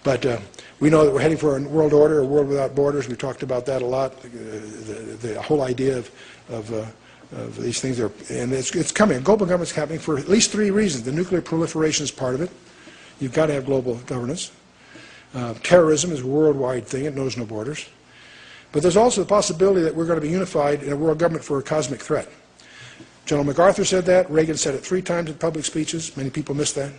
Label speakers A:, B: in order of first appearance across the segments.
A: But we know that we're heading for a world order, a world without borders. We've talked about that a lot. The whole idea of these things are, and it's coming. Global government's happening for at least 3 reasons. The nuclear proliferation is part of it. You've got to have global governance. Terrorism is a worldwide thing. It knows no borders. But there's also the possibility that we're going to be unified in a world government for a cosmic threat. General MacArthur said that. Reagan said it 3 times in public speeches. Many people miss that.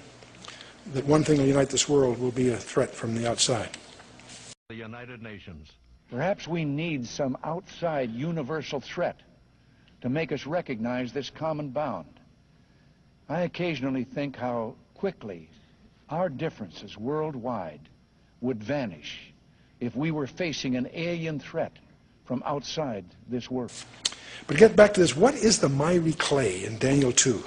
A: That one thing will unite this world will be a threat from the outside.
B: The United Nations.
C: Perhaps we need some outside universal threat to make us recognize this common bound. I occasionally think how quickly our differences worldwide would vanish if we were facing an alien threat from outside this world.
A: But to get back to this, what is the miry clay in Daniel 2?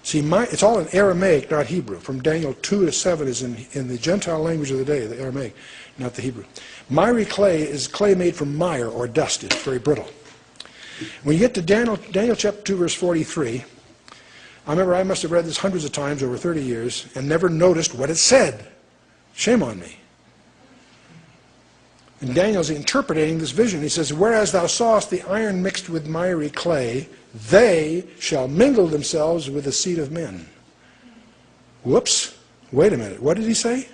A: See, it's all in Aramaic, not Hebrew. From Daniel 2 to 7 is in the Gentile language of the day, the Aramaic, not the Hebrew. Miry clay is clay made from mire or dust. It's very brittle. When you get to Daniel chapter 2, verse 43, I remember I must have read this hundreds of times over 30 years and never noticed what it said. Shame on me. And Daniel's interpreting this vision. He says, whereas thou sawest the iron mixed with miry clay, they shall mingle themselves with the seed of men. Whoops. Wait a minute. What did he say?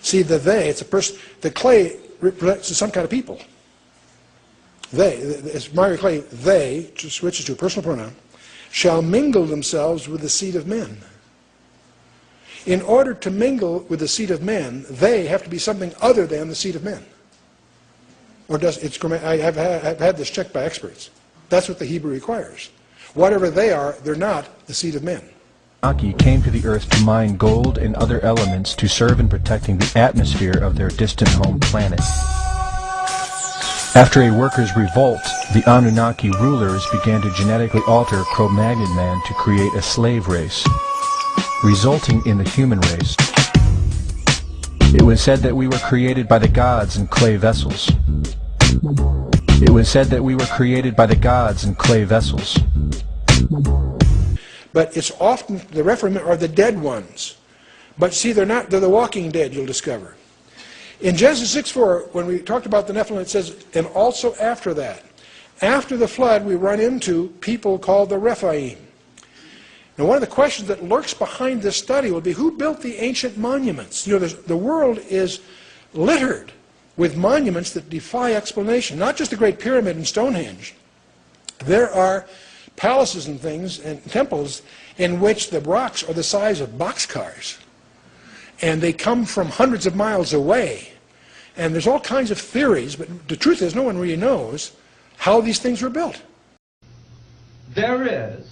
A: See, it's a person. The clay represents some kind of people. It's miry clay, they, switches to a personal pronoun, shall mingle themselves with the seed of men. In order to mingle with the seed of men, they have to be something other than the seed of men. I've had this checked by experts. That's what the Hebrew requires. Whatever they are, they're not the seed of men.
D: Anunnaki came to the earth to mine gold and other elements to serve in protecting the atmosphere of their distant home planet. After a workers' revolt, the Anunnaki rulers began to genetically alter Cro-Magnon man to create a slave race, resulting in the human race. It was said that we were created by the gods in clay vessels. It was said that we were created by the gods in clay vessels.
A: But it's often, the Rephaim are the dead ones. But see, they're the walking dead, you'll discover. In Genesis 6:4, when we talked about the Nephilim, it says, and also after that, after the flood, we run into people called the Rephaim. Now, one of the questions that lurks behind this study will be, who built the ancient monuments? You know, the world is littered with monuments that defy explanation. Not just the Great Pyramid and Stonehenge. There are palaces and things and temples in which the rocks are the size of boxcars. And they come from hundreds of miles away. And there's all kinds of theories, but the truth is no one really knows how these things were built.
E: There is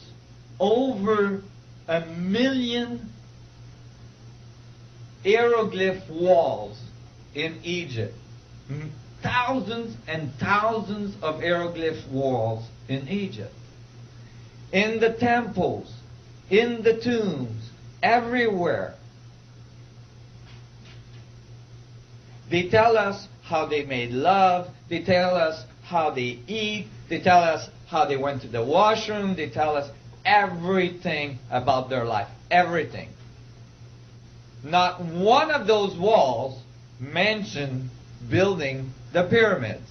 E: over 1 million hieroglyph walls in Egypt. Thousands and thousands of hieroglyph walls in Egypt. In the temples, in the tombs, everywhere. They tell us how they made love. They tell us how they eat. They tell us how they went to the washroom. They tell us everything about their life. Everything. Not one of those walls mentioned building the pyramids.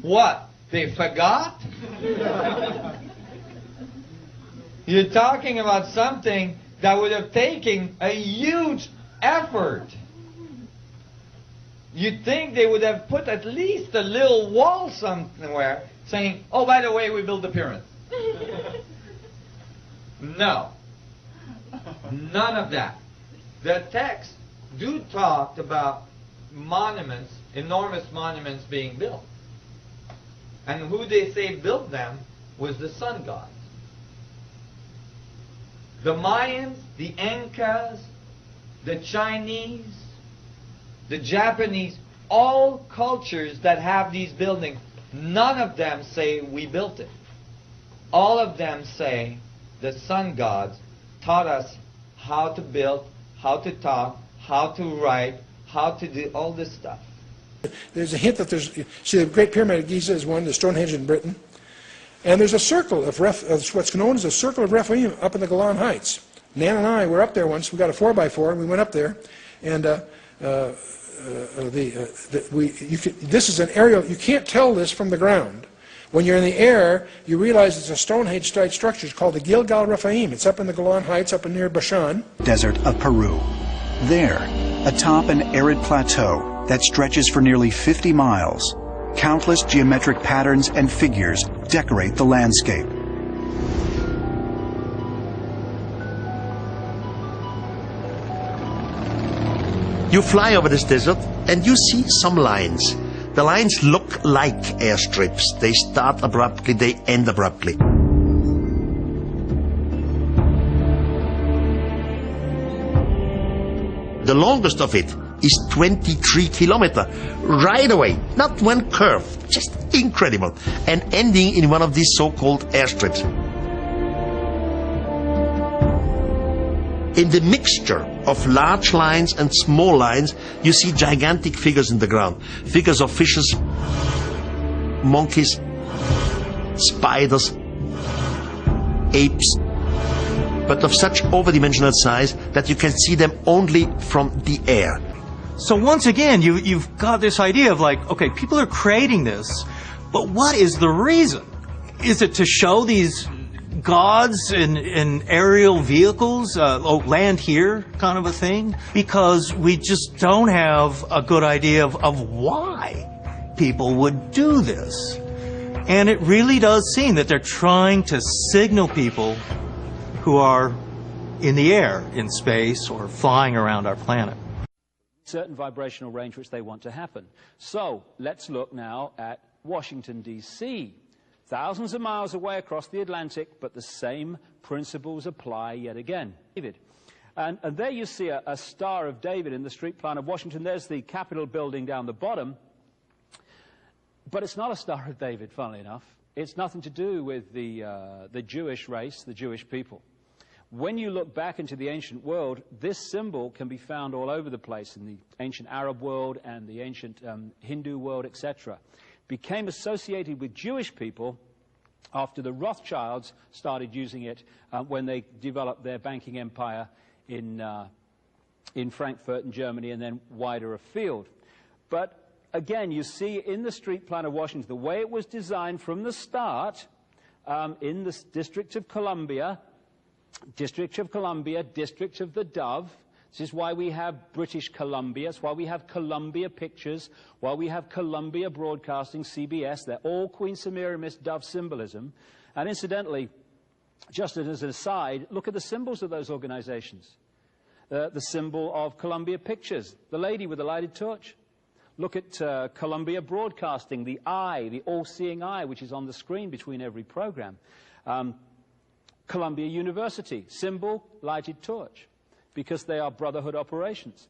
E: What? They forgot? You're talking about something that would have taken a huge effort. You'd think they would have put at least a little wall somewhere saying, oh, by the way, we built the pyramids. No. None of that. The text do talk about monuments, enormous monuments being built. And who they say built them was the sun gods. The Mayans, the Incas, the Chinese, the Japanese, all cultures that have these buildings, none of them say we built it. All of them say the sun gods taught us how to build, how to talk, how to write, how to do all this stuff.
A: There's a hint that see, the Great Pyramid of Giza is one, the Stonehenge in Britain, and there's a circle of what's known as a circle of Rephaim up in the Golan Heights. Nan and I were up there once. We got a 4x4 and we went up there, and this is an aerial. You can't tell this from the ground. When you're in the air, you realize it's a Stonehenge-type structure. It's called the Gilgal Rephaim. It's up in the Golan Heights, up near Bashan.
F: Desert of Peru. There, atop an arid plateau that stretches for nearly 50 miles, countless geometric patterns and figures decorate the landscape.
G: You fly over this desert and you see some lines. The lines look like airstrips. They start abruptly, they end abruptly. The longest of it is 23 kilometers, right away, not one curve, just incredible, and ending in one of these so-called airstrips. In the mixture of large lines and small lines, you see gigantic figures in the ground. Figures of fishes, monkeys, spiders, apes, but of such overdimensional size that you can see them only from the air.
H: So once again, you've got this idea of like, okay, people are creating this, but what is the reason? Is it to show these gods in aerial vehicles, land here kind of a thing? Because we just don't have a good idea of why people would do this. And it really does seem that they're trying to signal people who are in the air, in space, or flying around our planet.
I: Certain vibrational range which they want to happen. So let's look now at Washington, D.C. Thousands of miles away across the Atlantic, but the same principles apply yet again. David. And there you see a Star of David in the street plan of Washington. There's the Capitol building down the bottom. But it's not a Star of David, funnily enough. It's nothing to do with the Jewish race, the Jewish people. When you look back into the ancient world, this symbol can be found all over the place in the ancient Arab world and the ancient Hindu world, etc. Became associated with Jewish people after the Rothschilds started using it when they developed their banking empire in Frankfurt in Germany and then wider afield. But again, you see in the street plan of Washington, the way it was designed from the start in the District of Columbia, District of the Dove. This is why we have British Columbia. It's why we have Columbia Pictures, why we have Columbia Broadcasting, CBS. They're all Queen Semiramis dove symbolism. And incidentally, just as an aside, look at the symbols of those organizations. The symbol of Columbia Pictures, the lady with the lighted torch. Look at Columbia Broadcasting, the eye, the all-seeing eye, which is on the screen between every program. Columbia University, symbol, lighted torch, because they are brotherhood operations.